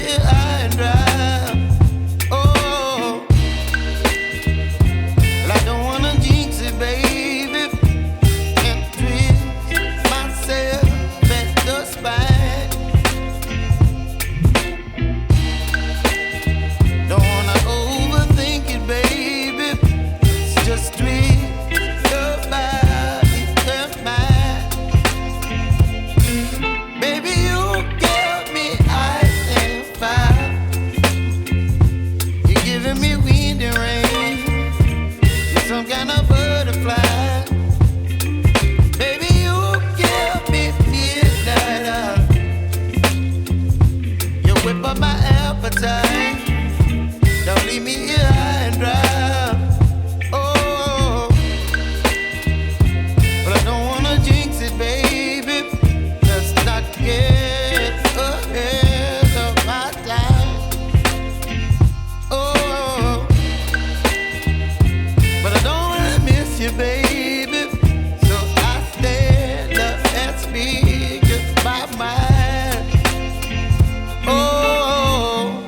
here high and dry. Oh, well, I don't wanna jinx it, baby, and twist myself at the spine. Don't wanna overthink it, baby. It's just twist your body and mine. Baby, you give me ice and fire. You're giving me wind and rain. You're some kind of butterfly. Baby, you give me midnight. You whip up my appetite. Don't leave me here high and dry. Oh, but I don't wanna jinx it, baby. Let's not get ahead of my time. Oh, but I don't wanna miss you, baby. So I stand up and speak just my mind. Oh.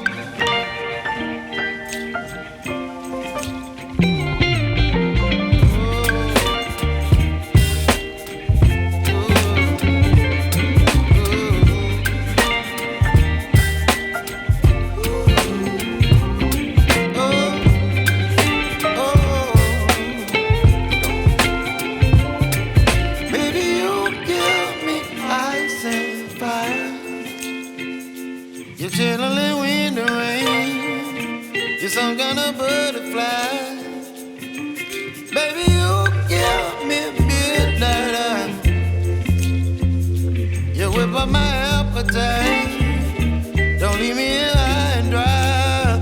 Baby, you give me ice and fire. You're channeling wind and rain. You're some kind of butterfly. Baby, you give me midnight. You whip up my appetite. Don't leave me here high and dry.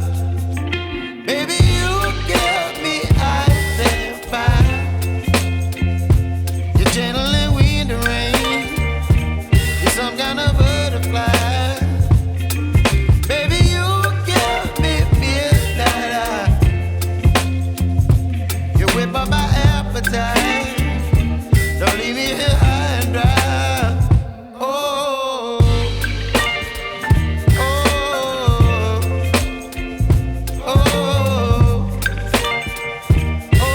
Baby, you give me ice and fire. You're channeling wind and rain. You're some kind of butterfly. Baby, you give me midnight. You whip up my appetite. Don't leave me here high and dry. Oh, oh, oh, oh,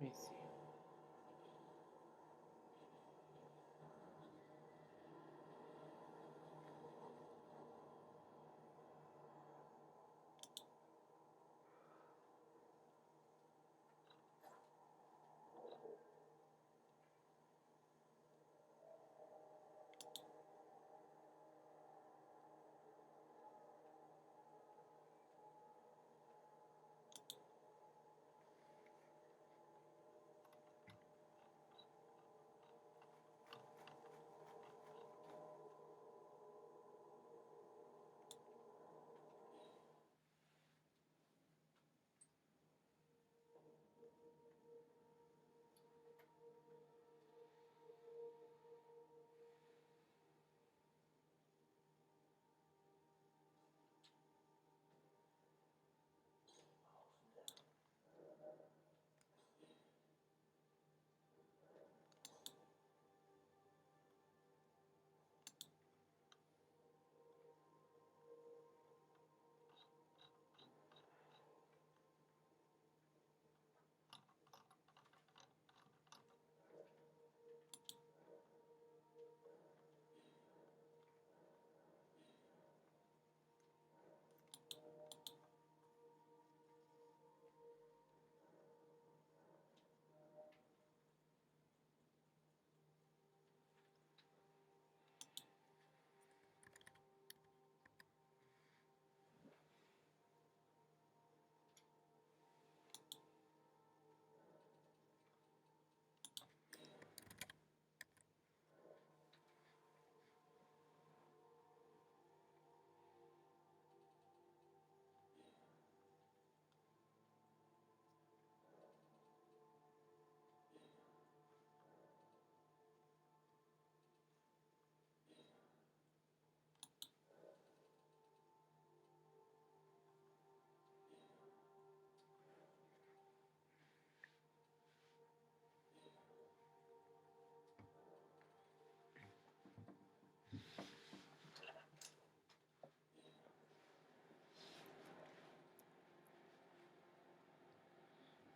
Let me see.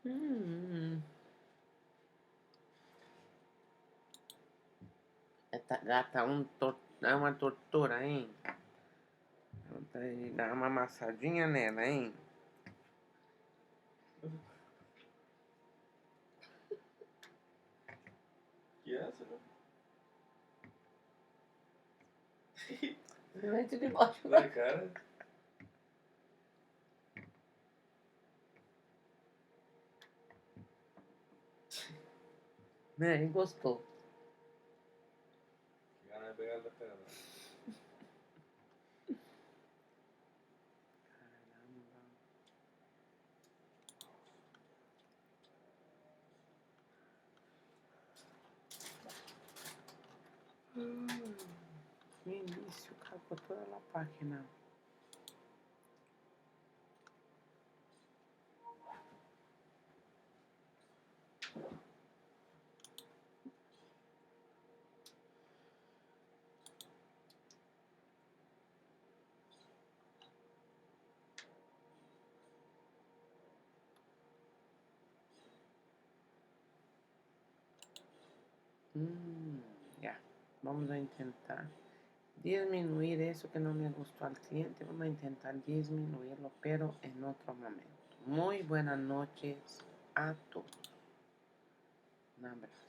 Mm. Esta gata é uma tortura, hein? Dá uma amassadinha nela, hein? Que é essa, né? Leite de baixo. Na cara. Né? Gostou. Que cara é pegada da pedra. No início, cagou toda a página. Ya. Vamos a intentar disminuir eso que no me gustó al cliente. Vamos a intentar disminuirlo, pero en otro momento. Muy buenas noches a todos. Un abrazo.